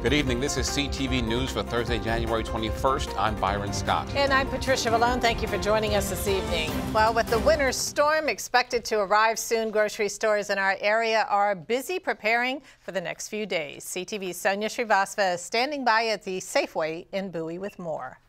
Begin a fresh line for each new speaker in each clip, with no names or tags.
Good evening. This is CTV News for Thursday, January 21st. I'm Byron Scott.
And I'm Patricia Malone. Thank you for joining us this evening. Well, with the winter storm expected to arrive soon, grocery stores in our area are busy preparing for the next few days. CTV's Sonia Srivastava is standing by at the Safeway in Bowie with more.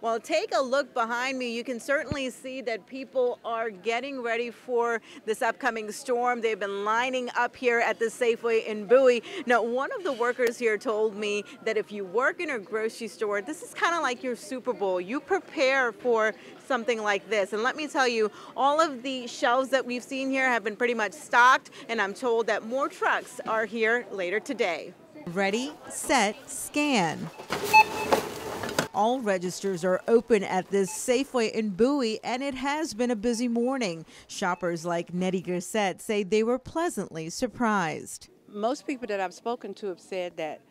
Well, take a look behind me. You can certainly see that people are getting ready for this upcoming storm. They've been lining up here at the Safeway in Bowie. Now, one of the workers here told me that if you work in a grocery store, this is kind of like your Super Bowl. You prepare for something like this. And let me tell you, all of the shelves that we've seen here have been pretty much stocked, and I'm told that more trucks are here later today.
Ready, set, scan. All registers are open at this Safeway in Bowie, and it has been a busy morning. Shoppers like Nettie Grissett say they were pleasantly surprised.
Most people that I've spoken to have said that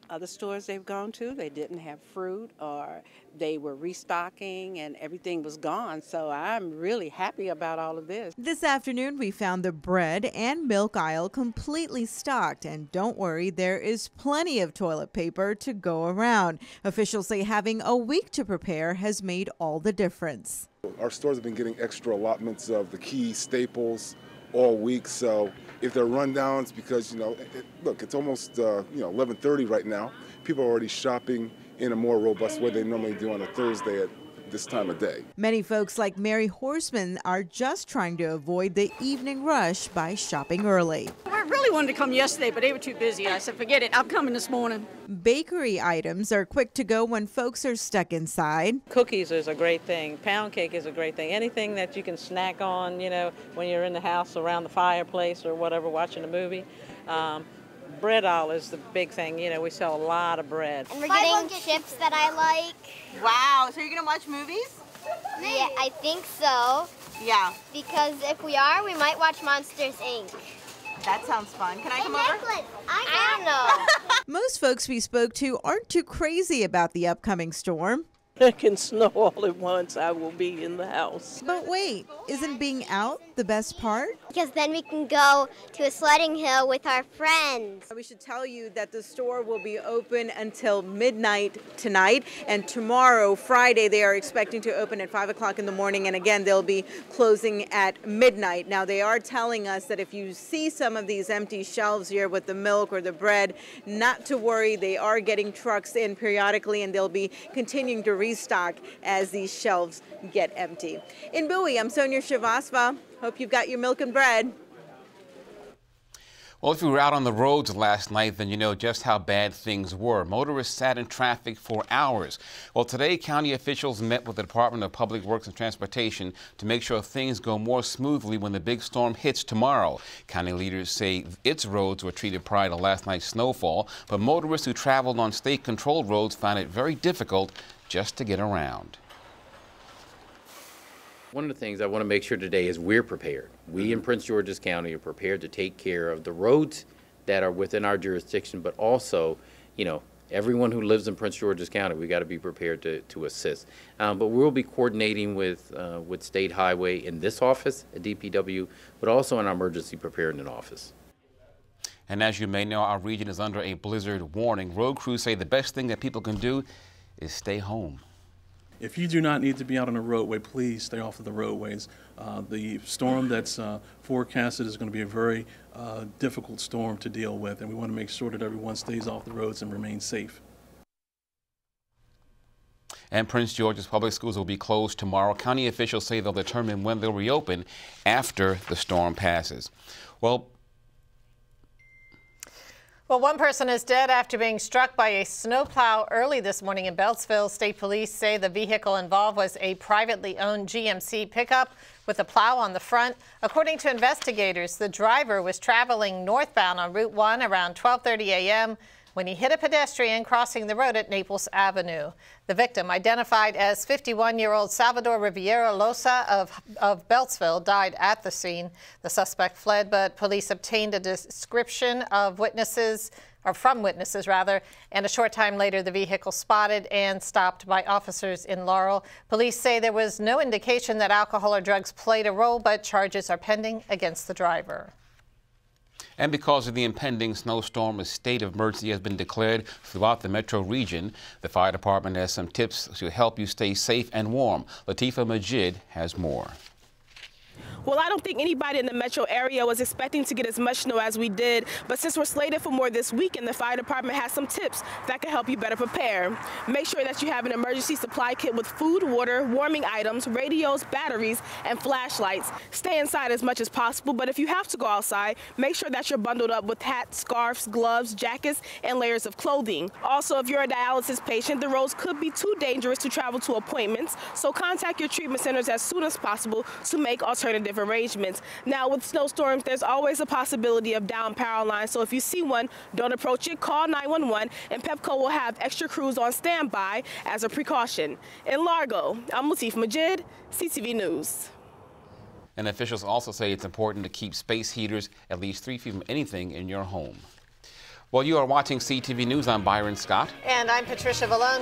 other stores they've gone to, they didn't have fruit or they were restocking and everything was gone. So I'm really happy about all of this.
This afternoon, we found the bread and milk aisle completely stocked. And don't worry, there is plenty of toilet paper to go around. Officials say having a week to prepare has made all the difference.
Our stores have been getting extra allotments of the key staples all week, so if there are rundowns, because look, it's almost 11:30 right now. People are already shopping in a more robust way they normally do on a Thursday at this time of day.
Many folks like Mary Horseman are just trying to avoid the evening rush by shopping early.
I really wanted to come yesterday, but they were too busy. I said, forget it, I'm coming this morning.
Bakery items are quick to go when folks are stuck inside.
Cookies is a great thing. Pound cake is a great thing. Anything that you can snack on, when you're in the house around the fireplace or whatever, watching a movie. Bread aisle is the big thing. We sell a lot of bread.
And we're getting chips that I like.
Wow, so you're going to watch movies?
Yeah, I think so.
Yeah.
Because if we are, we might watch Monsters, Inc.
That sounds fun. Can I come over?
I don't know.
Most folks we spoke to aren't too crazy about the upcoming storm.
It can snow all at once. I will be in the house.
But wait, isn't being out the best part?
Because then we can go to a sledding hill with our friends.
We should tell you that the store will be open until midnight tonight, and tomorrow, Friday, they are expecting to open at 5 o'clock in the morning, and again, they'll be closing at midnight. Now, they are telling us that if you see some of these empty shelves here with the milk or the bread, not to worry. They are getting trucks in periodically, and they'll be continuing to restock as these shelves get empty. In Bowie, I'm Sonia Srivastava. Hope you've got your milk and bread.
Well, if you were out on the roads last night, then you know just how bad things were. Motorists sat in traffic for hours. Well, today, county officials met with the Department of Public Works and Transportation to make sure things go more smoothly when the big storm hits tomorrow. County leaders say its roads were treated prior to last night's snowfall, but motorists who traveled on state-controlled roads found it very difficult just to get around.
One of the things I want to make sure today is we're prepared. We in Prince George's County are prepared to take care of the roads that are within our jurisdiction, but also, everyone who lives in Prince George's County, we got to be prepared to assist. But we'll be coordinating with State Highway in this office at DPW, but also in our emergency preparedness office.
And as you may know, our region is under a blizzard warning. Road crews say the best thing that people can do is stay home.
If you do not need to be out on a roadway, please stay off of the roadways. The storm that's forecasted is going to be a very difficult storm to deal with, and we want to make sure that everyone stays off the roads and remains safe.
And Prince George's public schools will be closed tomorrow. County officials say they'll determine when they'll reopen after the storm passes. Well,
one person is dead after being struck by a snowplow early this morning in Beltsville. State police say the vehicle involved was a privately owned GMC pickup with a plow on the front. According to investigators, the driver was traveling northbound on Route 1 around 12:30 a.m. when he hit a pedestrian crossing the road at Naples Avenue. The victim, identified as 51-year-old Salvador Riviera Losa of Beltsville, died at the scene. The suspect fled, but police obtained a description of from witnesses, and a short time later the vehicle spotted and stopped by officers in Laurel. Police say there was no indication that alcohol or drugs played a role, but charges are pending against the driver.
And because of the impending snowstorm, a state of emergency has been declared throughout the metro region. The fire department has some tips to help you stay safe and warm. Latifah Majid has more.
Well, I don't think anybody in the metro area was expecting to get as much snow as we did, but since we're slated for more this weekend, the fire department has some tips that can help you better prepare. Make sure that you have an emergency supply kit with food, water, warming items, radios, batteries, and flashlights. Stay inside as much as possible, but if you have to go outside, make sure that you're bundled up with hats, scarves, gloves, jackets, and layers of clothing. Also, if you're a dialysis patient, the roads could be too dangerous to travel to appointments, so contact your treatment centers as soon as possible to make alternative arrangements. Now, with snowstorms, there's always a possibility of down power lines, so if you see one, don't approach it, call 911, and Pepco will have extra crews on standby as a precaution. In Largo, I'm Latifah Majid, CTV News.
And officials also say it's important to keep space heaters at least 3 feet from anything in your home. Well, you are watching CTV News. I'm Byron Scott.
And I'm Patricia Vallone.